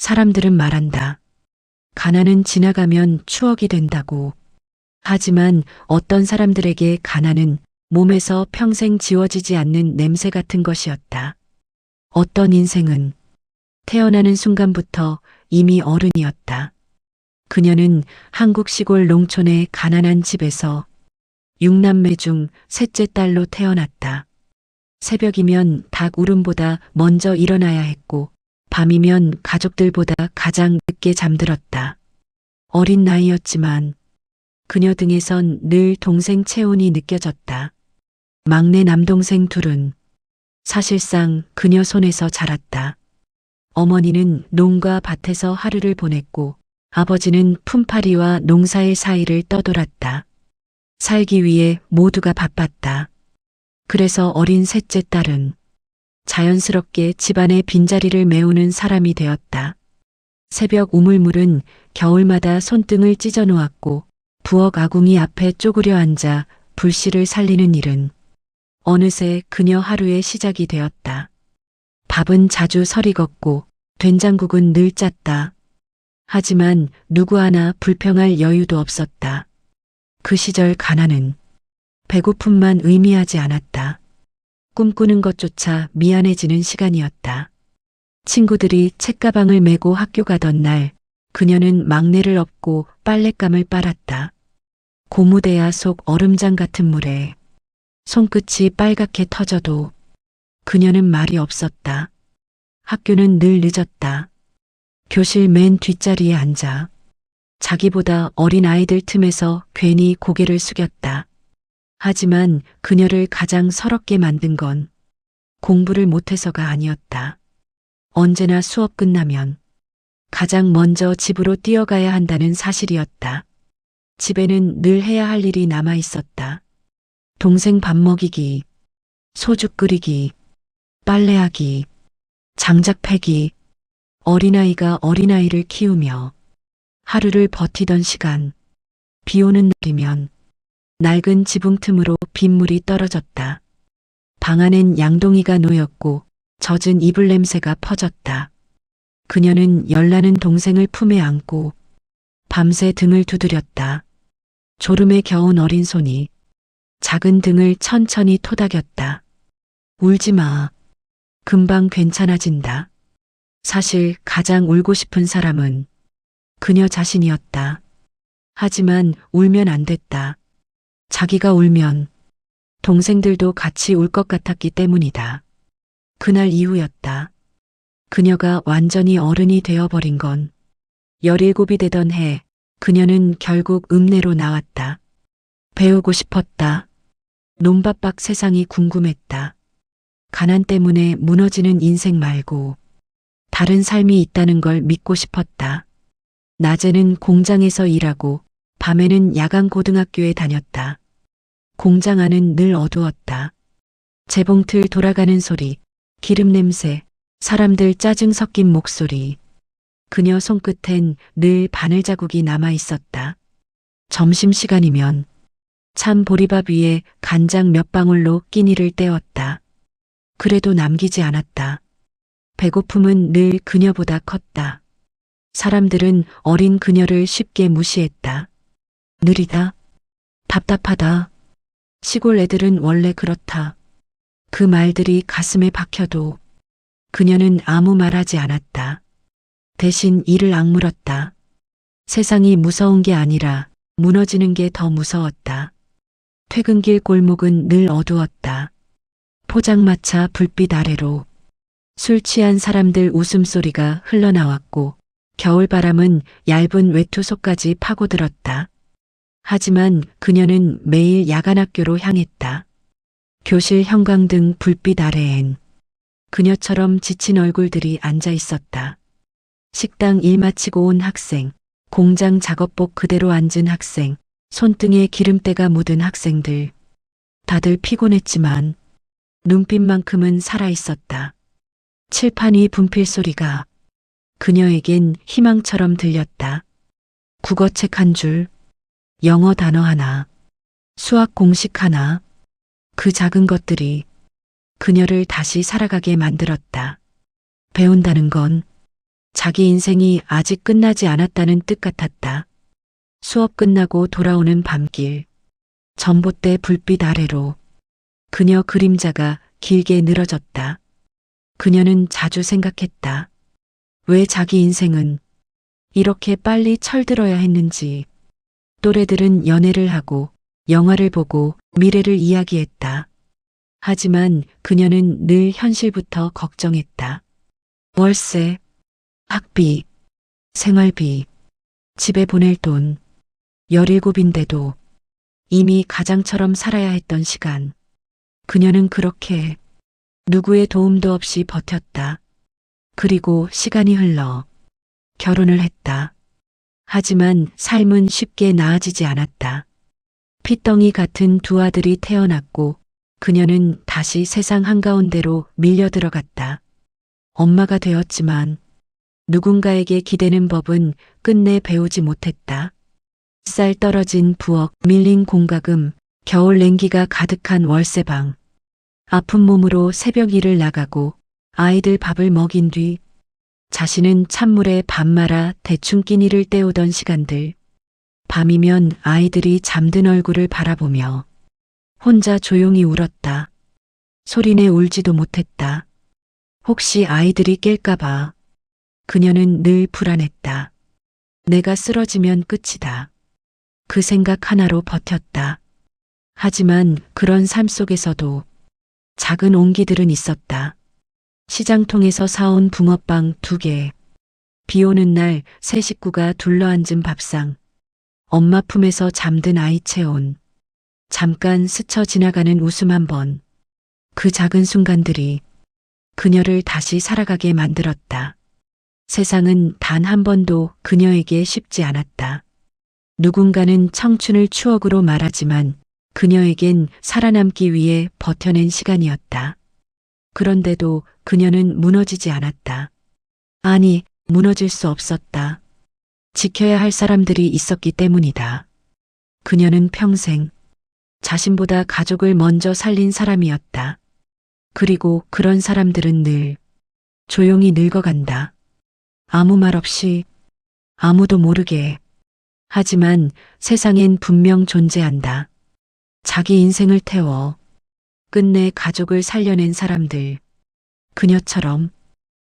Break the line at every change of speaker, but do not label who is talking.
사람들은 말한다. 가난은 지나가면 추억이 된다고. 하지만 어떤 사람들에게 가난은 몸에서 평생 지워지지 않는 냄새 같은 것이었다. 어떤 인생은 태어나는 순간부터 이미 어른이었다. 그녀는 한국 시골 농촌의 가난한 집에서 6남매 중 셋째 딸로 태어났다. 새벽이면 닭 울음보다 먼저 일어나야 했고 밤이면 가족들보다 가장 늦게 잠들었다. 어린 나이였지만 그녀 등에선 늘 동생 체온이 느껴졌다. 막내 남동생 둘은 사실상 그녀 손에서 자랐다. 어머니는 농가 밭에서 하루를 보냈고 아버지는 품팔이와 농사의 사이를 떠돌았다. 살기 위해 모두가 바빴다. 그래서 어린 셋째 딸은 자연스럽게 집안의 빈자리를 메우는 사람이 되었다. 새벽 우물물은 겨울마다 손등을 찢어 놓았고 부엌 아궁이 앞에 쪼그려 앉아 불씨를 살리는 일은 어느새 그녀 하루의 시작이 되었다. 밥은 자주 설익었고 된장국은 늘 짰다. 하지만 누구 하나 불평할 여유도 없었다. 그 시절 가난은 배고픔만 의미하지 않았다. 꿈꾸는 것조차 미안해지는 시간이었다. 친구들이 책가방을 메고 학교 가던 날 그녀는 막내를 업고 빨랫감을 빨았다. 고무대야 속 얼음장 같은 물에 손끝이 빨갛게 터져도 그녀는 말이 없었다. 학교는 늘 늦었다. 교실 맨 뒷자리에 앉아 자기보다 어린 아이들 틈에서 괜히 고개를 숙였다. 하지만 그녀를 가장 서럽게 만든 건 공부를 못해서가 아니었다. 언제나 수업 끝나면 가장 먼저 집으로 뛰어가야 한다는 사실이었다. 집에는 늘 해야 할 일이 남아 있었다. 동생 밥 먹이기, 소주 끓이기, 빨래하기, 장작 패기, 어린아이가 어린아이를 키우며 하루를 버티던 시간, 비 오는 날이면 낡은 지붕 틈으로 빗물이 떨어졌다. 방 안엔 양동이가 놓였고 젖은 이불 냄새가 퍼졌다. 그녀는 열나는 동생을 품에 안고 밤새 등을 두드렸다. 졸음에 겨운 어린 손이 작은 등을 천천히 토닥였다. 울지 마. 금방 괜찮아진다. 사실 가장 울고 싶은 사람은 그녀 자신이었다. 하지만 울면 안 됐다. 자기가 울면 동생들도 같이 울 것 같았기 때문이다. 그날 이후였다. 그녀가 완전히 어른이 되어버린 건 17이 되던 해 그녀는 결국 읍내로 나왔다. 배우고 싶었다. 논밭 밖 세상이 궁금했다. 가난 때문에 무너지는 인생 말고 다른 삶이 있다는 걸 믿고 싶었다. 낮에는 공장에서 일하고 밤에는 야간 고등학교에 다녔다. 공장 안은 늘 어두웠다. 재봉틀 돌아가는 소리, 기름 냄새, 사람들 짜증 섞인 목소리. 그녀 손끝엔 늘 바늘 자국이 남아 있었다. 점심시간이면 찬 보리밥 위에 간장 몇 방울로 끼니를 때웠다. 그래도 남기지 않았다. 배고픔은 늘 그녀보다 컸다. 사람들은 어린 그녀를 쉽게 무시했다. 느리다. 답답하다. 시골 애들은 원래 그렇다. 그 말들이 가슴에 박혀도 그녀는 아무 말하지 않았다. 대신 이를 악물었다. 세상이 무서운 게 아니라 무너지는 게 더 무서웠다. 퇴근길 골목은 늘 어두웠다. 포장마차 불빛 아래로 술 취한 사람들 웃음소리가 흘러나왔고 겨울바람은 얇은 외투 속까지 파고들었다. 하지만 그녀는 매일 야간학교로 향했다. 교실 형광등 불빛 아래엔 그녀처럼 지친 얼굴들이 앉아 있었다. 식당 일 마치고 온 학생, 공장 작업복 그대로 앉은 학생, 손등에 기름때가 묻은 학생들. 다들 피곤했지만 눈빛만큼은 살아있었다. 칠판 위 분필 소리가 그녀에겐 희망처럼 들렸다. 국어책 한 줄, 영어 단어 하나, 수학 공식 하나, 그 작은 것들이 그녀를 다시 살아가게 만들었다. 배운다는 건 자기 인생이 아직 끝나지 않았다는 뜻 같았다. 수업 끝나고 돌아오는 밤길, 전봇대 불빛 아래로 그녀 그림자가 길게 늘어졌다. 그녀는 자주 생각했다. 왜 자기 인생은 이렇게 빨리 철들어야 했는지. 또래들은 연애를 하고 영화를 보고 미래를 이야기했다. 하지만 그녀는 늘 현실부터 걱정했다. 월세, 학비, 생활비, 집에 보낼 돈, 17인데도 이미 가장처럼 살아야 했던 시간. 그녀는 그렇게 누구의 도움도 없이 버텼다. 그리고 시간이 흘러 결혼을 했다. 하지만 삶은 쉽게 나아지지 않았다. 핏덩이 같은 두 아들이 태어났고 그녀는 다시 세상 한가운데로 밀려 들어갔다. 엄마가 되었지만 누군가에게 기대는 법은 끝내 배우지 못했다. 쌀 떨어진 부엌, 밀린 공과금, 겨울 냉기가 가득한 월세방. 아픈 몸으로 새벽 일을 나가고 아이들 밥을 먹인 뒤 자신은 찬물에 밥 말아 대충 끼니를 때우던 시간들. 밤이면 아이들이 잠든 얼굴을 바라보며 혼자 조용히 울었다. 소리내 울지도 못했다. 혹시 아이들이 깰까봐. 그녀는 늘 불안했다. 내가 쓰러지면 끝이다. 그 생각 하나로 버텼다. 하지만 그런 삶 속에서도 작은 온기들은 있었다. 시장통에서 사온 붕어빵 2개. 비 오는 날 세 식구가 둘러앉은 밥상. 엄마 품에서 잠든 아이 체온. 잠깐 스쳐 지나가는 웃음 한 번. 그 작은 순간들이 그녀를 다시 살아가게 만들었다. 세상은 단 한 번도 그녀에게 쉽지 않았다. 누군가는 청춘을 추억으로 말하지만 그녀에겐 살아남기 위해 버텨낸 시간이었다. 그런데도 그녀는 무너지지 않았다. 아니, 무너질 수 없었다. 지켜야 할 사람들이 있었기 때문이다. 그녀는 평생 자신보다 가족을 먼저 살린 사람이었다. 그리고 그런 사람들은 늘 조용히 늙어간다. 아무 말 없이, 아무도 모르게. 하지만 세상엔 분명 존재한다. 자기 인생을 태워 끝내 가족을 살려낸 사람들. 그녀처럼.